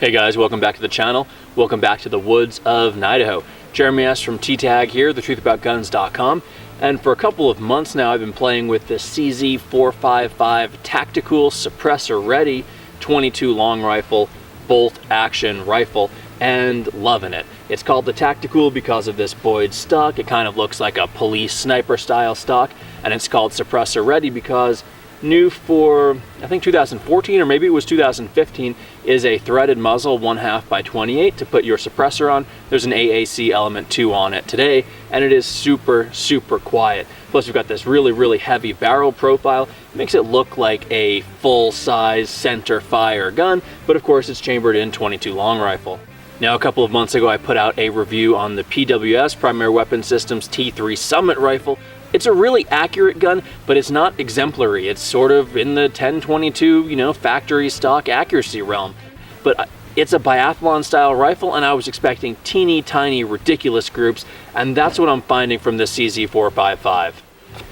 Hey guys, welcome back to the channel. Welcome back to the woods of Idaho. Jeremy S. from T-Tag here, thetruthaboutguns.com. And for a couple of months now, I've been playing with the CZ455 Tacticool Suppressor Ready 22 long rifle, bolt action rifle, and loving it. It's called the Tacticool because of this Boyd stock. It kind of looks like a police sniper style stock. And it's called Suppressor Ready because new for, I think 2014 or maybe it was 2015, is a threaded muzzle 1/2 by 28 to put your suppressor on. There's an AAC Element 2 on it today, and it is super quiet. Plus we've got this really heavy barrel profile. It makes it look like a full-size center fire gun, but of course it's chambered in 22 long rifle. Now, a couple of months ago I put out a review on the PWS, Primary Weapon Systems T3 Summit rifle. It's a really accurate gun, but it's not exemplary. It's sort of in the 10-22, factory stock accuracy realm. But it's a biathlon style rifle, and I was expecting teeny tiny ridiculous groups, and that's what I'm finding from the CZ455.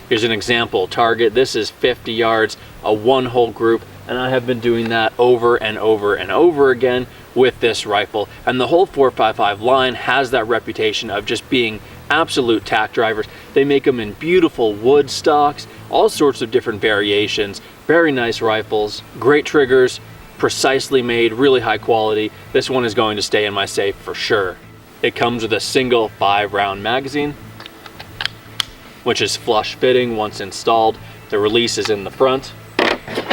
Here's an example target. This is 50 yards, a one-hole group, and I have been doing that over and over again with this rifle. And the whole 455 line has that reputation of just being absolute tack drivers. They make them in beautiful wood stocks, all sorts of different variations, very nice rifles, great triggers, precisely made, really high quality. This one is going to stay in my safe for sure. It comes with a single 5-round magazine, which is flush fitting once installed. The release is in the front.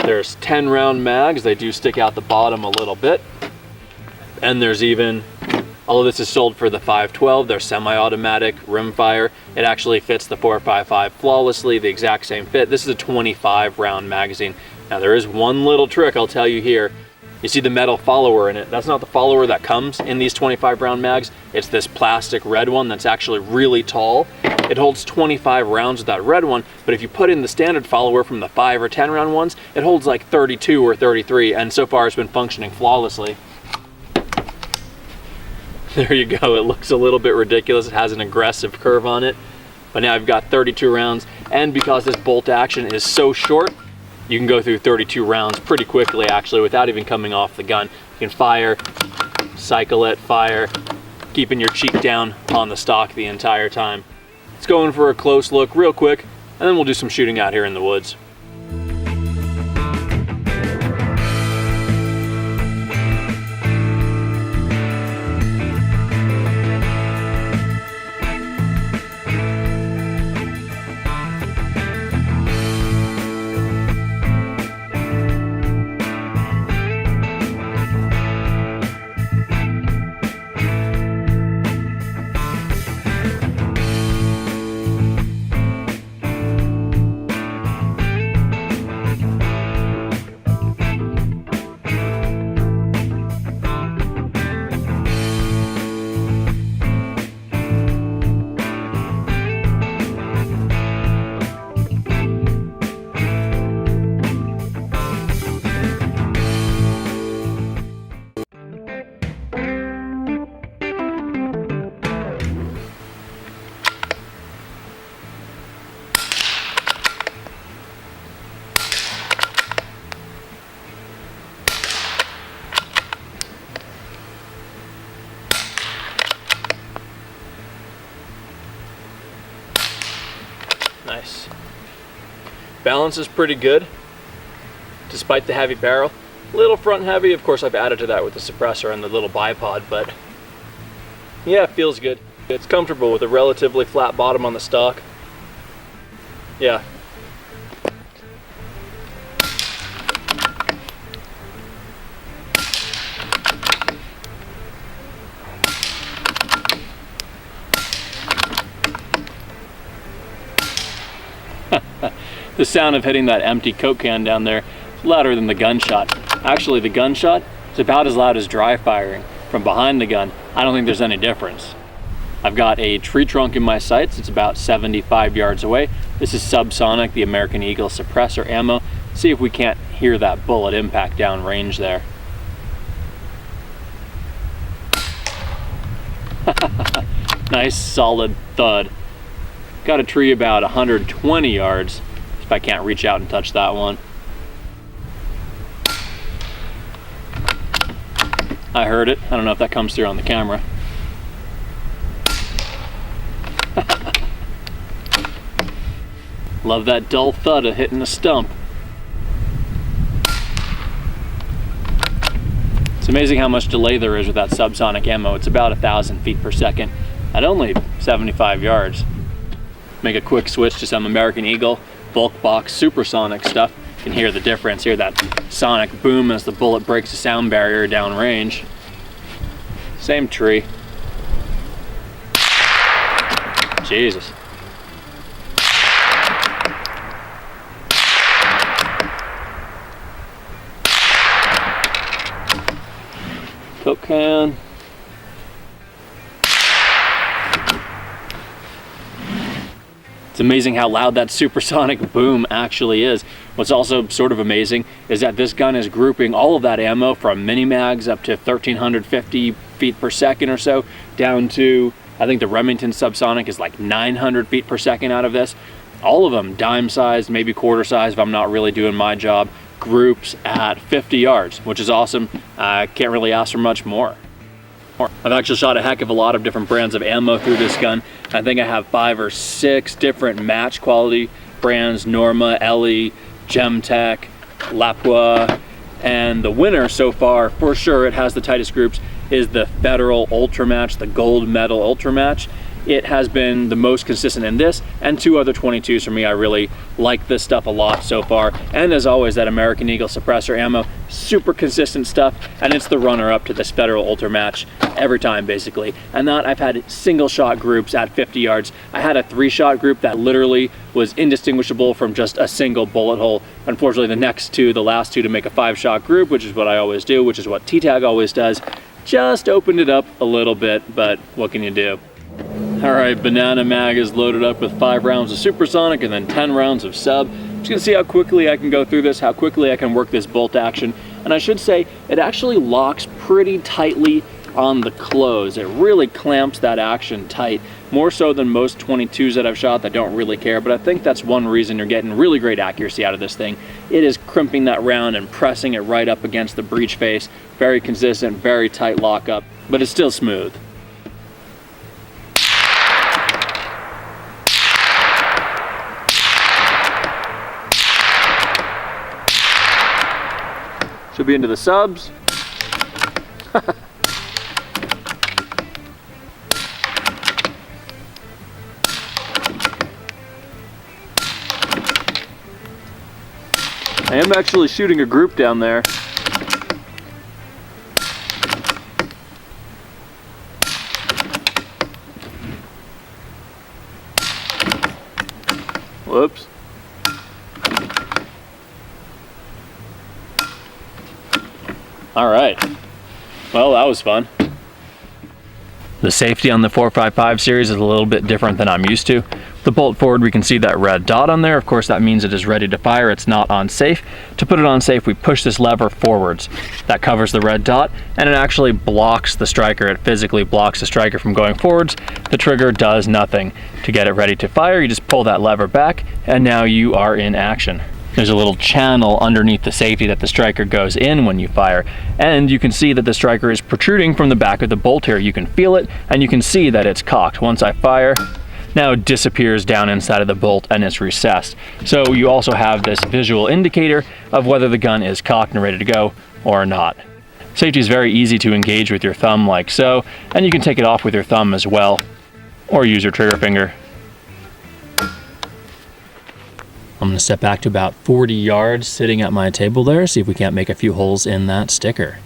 There's 10-round mags. They do stick out the bottom a little bit. And there's even, although this is sold for the 512, they're semi-automatic rimfire. It actually fits the 455 flawlessly, the exact same fit. This is a 25-round magazine. Now there is one little trick I'll tell you here. You see the metal follower in it. That's not the follower that comes in these 25-round mags. It's this plastic red one that's actually really tall. It holds 25 rounds with that red one, but if you put in the standard follower from the 5 or 10-round ones, it holds like 32 or 33, and so far it's been functioning flawlessly. There you go. It looks a little bit ridiculous. It has an aggressive curve on it, but now I've got 32 rounds, and because this bolt action is so short, you can go through 32 rounds pretty quickly actually without even coming off the gun. You can fire, cycle it, fire, keeping your cheek down on the stock the entire time. Let's go in for a close look real quick, and then we'll do some shooting out here in the woods. Nice. Balance is pretty good, despite the heavy barrel. Little front heavy, of course I've added to that with the suppressor and the little bipod, but yeah, it feels good. It's comfortable with a relatively flat bottom on the stock. Yeah. The sound of hitting that empty Coke can down there is louder than the gunshot. Actually, the gunshot is about as loud as dry firing. From behind the gun, I don't think there's any difference. I've got a tree trunk in my sights. It's about 75 yards away. This is Subsonic, the American Eagle suppressor ammo. See if we can't hear that bullet impact down range there. Nice solid thud. Got a tree about 120 yards. If I can't reach out and touch that one. I heard it. I don't know if that comes through on the camera. Love that dull thud of hitting a stump. It's amazing how much delay there is with that subsonic ammo. It's about 1,000 feet per second at only 75 yards. Make a quick switch to some American Eagle bulk box supersonic stuff. You can hear the difference. Hear that sonic boom as the bullet breaks the sound barrier downrange. Same tree. Jesus. Coke can. It's amazing how loud that supersonic boom actually is. What's also sort of amazing is that this gun is grouping all of that ammo from mini mags up to 1,350 feet per second or so down to, I think the Remington subsonic is like 900 feet per second out of this. All of them dime sized, maybe quarter size if I'm not really doing my job, groups at 50 yards, which is awesome. I can't really ask for much more. I've actually shot a heck of a lot of different brands of ammo through this gun. I think I have 5 or 6 different match quality brands: Norma, Ellie, Gemtech, Lapua, and the winner so far, for sure, it has the tightest groups, is the Federal Ultra Match, the gold medal Ultra Match. It has been the most consistent in this and 2 other 22s for me. I really like this stuff a lot so far. And as always, that American Eagle suppressor ammo, super consistent stuff, and it's the runner-up to this Federal Ultra Match every time, basically. And that I've had single-shot groups at 50 yards. I had a 3-shot group that literally was indistinguishable from just a single bullet hole. Unfortunately, the last two to make a 5-shot group, which is what I always do, which is what T-Tag always does, just opened it up a little bit, but what can you do? All right, Banana Mag is loaded up with 5 rounds of supersonic and then 10 rounds of sub. Just gonna see how quickly I can go through this, how quickly I can work this bolt action. And I should say, it actually locks pretty tightly on the close. It really clamps that action tight, more so than most 22s that I've shot that don't really care, but I think that's one reason you're getting really great accuracy out of this thing. It is crimping that round and pressing it right up against the breech face. Very consistent, very tight lockup, but it's still smooth. Should be into the subs. I am actually shooting a group down there. Whoops. All right, well, that was fun. The safety on the 4.55 series is a little bit different than I'm used to. The bolt forward, we can see that red dot on there. Of course, that means it is ready to fire. It's not on safe. To put it on safe, we push this lever forwards. That covers the red dot, and it actually blocks the striker. It physically blocks the striker from going forwards. The trigger does nothing. To get it ready to fire, you just pull that lever back, and now you are in action. There's a little channel underneath the safety that the striker goes in when you fire, and you can see that the striker is protruding from the back of the bolt here. You can feel it, and you can see that it's cocked. Once I fire, now it disappears down inside of the bolt and it's recessed. So you also have this visual indicator of whether the gun is cocked and ready to go or not. Safety is very easy to engage with your thumb like so, and you can take it off with your thumb as well, or use your trigger finger. I'm going to step back to about 40 yards sitting at my table there, see if we can't make a few holes in that sticker.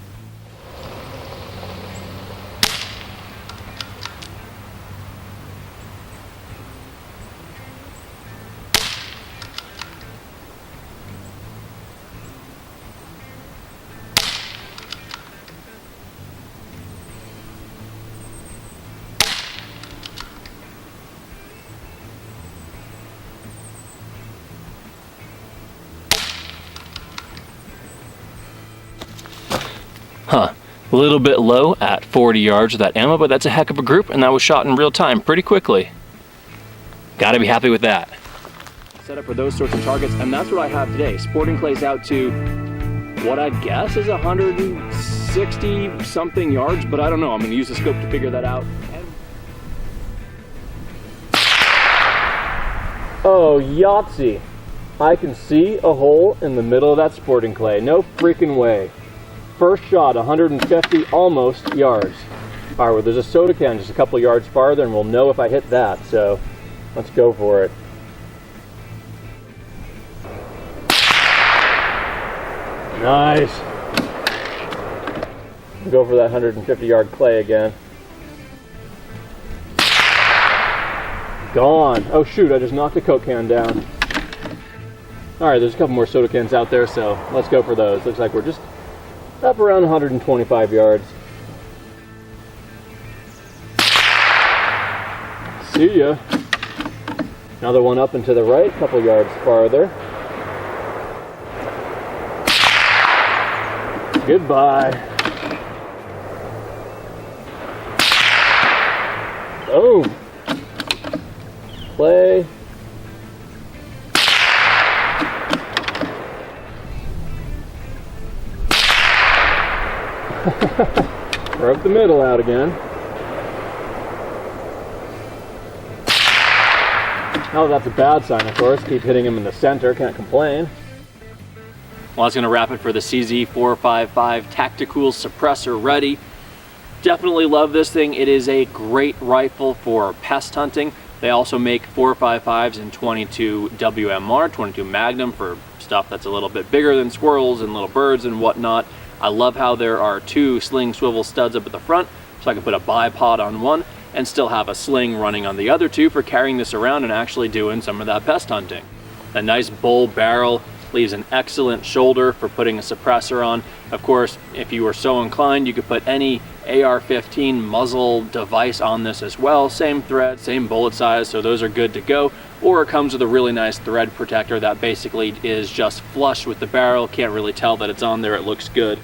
Huh, a little bit low at 40 yards with that ammo, but that's a heck of a group, and that was shot in real time pretty quickly. Gotta be happy with that. Set up for those sorts of targets, and that's what I have today. Sporting Clay's out to what I guess is 160 60 something yards, but I don't know. I'm gonna use the scope to figure that out. Oh, Yahtzee. I can see a hole in the middle of that sporting clay. No freaking way. First shot, 150 almost yards. All right, well, there's a soda can just a couple yards farther, and we'll know if I hit that. So let's go for it. Nice. Go for that 150 yard clay again. Gone. Oh shoot, I just knocked a Coke can down. Alright, there's a couple more soda cans out there, so let's go for those. Looks like we're just up around 125 yards. See ya. Another one up and to the right, a couple yards farther. Goodbye. Boom. Play. Broke the middle out again. Oh, that's a bad sign, of course. Keep hitting him in the center, can't complain. Well, that's going to wrap it for the CZ455 Tacticool Suppressor ready. Definitely love this thing. It is a great rifle for pest hunting. They also make 455s in 22 WMR, 22 Magnum for stuff that's a little bit bigger than squirrels and little birds and whatnot. I love how there are two sling swivel studs up at the front, so I can put a bipod on one and still have a sling running on the other two for carrying this around and actually doing some of that pest hunting. A nice bull barrel leaves an excellent shoulder for putting a suppressor on. Of course, if you were so inclined, you could put any AR-15 muzzle device on this as well. Same thread, same bullet size, so those are good to go. Or it comes with a really nice thread protector that basically is just flush with the barrel. Can't really tell that it's on there, it looks good.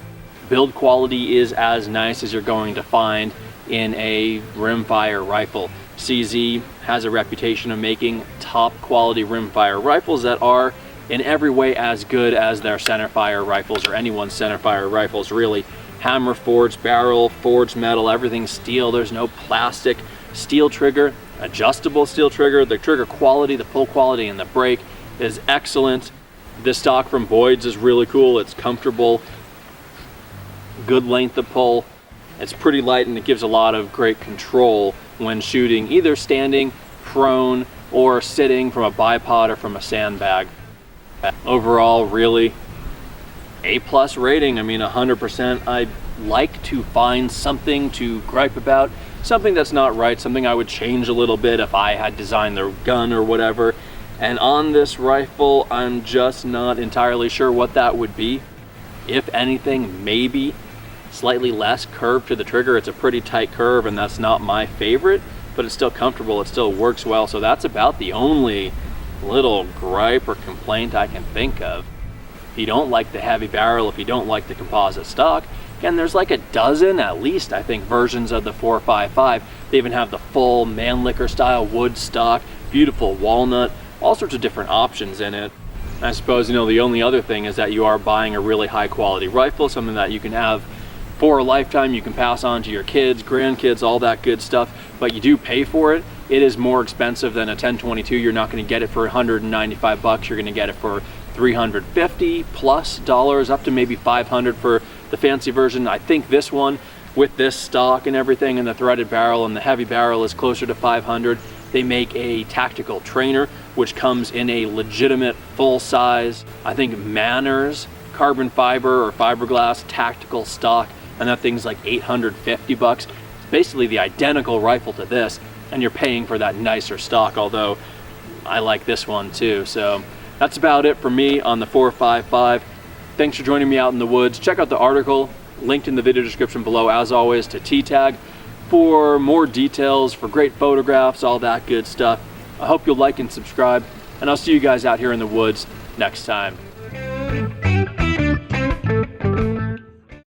Build quality is as nice as you're going to find in a rimfire rifle. CZ has a reputation of making top quality rimfire rifles that are in every way as good as their centerfire rifles, or anyone's centerfire rifles really. Hammer forged barrel, forged metal, everything steel. There's no plastic. Steel trigger, adjustable steel trigger. The trigger quality, the pull quality, and the break is excellent. This stock from Boyd's is really cool. It's comfortable, good length of pull. It's pretty light, and it gives a lot of great control when shooting, either standing, prone, or sitting from a bipod or from a sandbag. Overall, really A+ rating. I mean, 100%. I'd like to find something to gripe about, something that's not right, something I would change a little bit if I had designed the gun or whatever. And on this rifle, I'm just not entirely sure what that would be. If anything, maybe slightly less curve to the trigger. It's a pretty tight curve, and that's not my favorite, but it's still comfortable, it still works well. So that's about the only little gripe or complaint I can think of. If you don't like the heavy barrel, if you don't like the composite stock, again, there's like a dozen at least, I think, versions of the 455. They even have the full Mannlicher style wood stock, beautiful walnut, all sorts of different options in it. I suppose, you know, the only other thing is that you are buying a really high quality rifle, something that you can have for a lifetime, you can pass on to your kids, grandkids, all that good stuff, but you do pay for it. It is more expensive than a 1022. You're not going to get it for 195 bucks. You're going to get it for $350+ up to maybe 500 for the fancy version. I think this one with this stock and everything and the threaded barrel and the heavy barrel is closer to 500. They make a tactical trainer, which comes in a legitimate full size, I think Manners carbon fiber or fiberglass tactical stock, and that thing's like 850 bucks. It's basically the identical rifle to this, and you're paying for that nicer stock, although I like this one too. So that's about it for me on the 455. Thanks for joining me out in the woods. Check out the article linked in the video description below, as always, to T-Tag for more details, for great photographs, all that good stuff. I hope you'll like and subscribe, and I'll see you guys out here in the woods next time.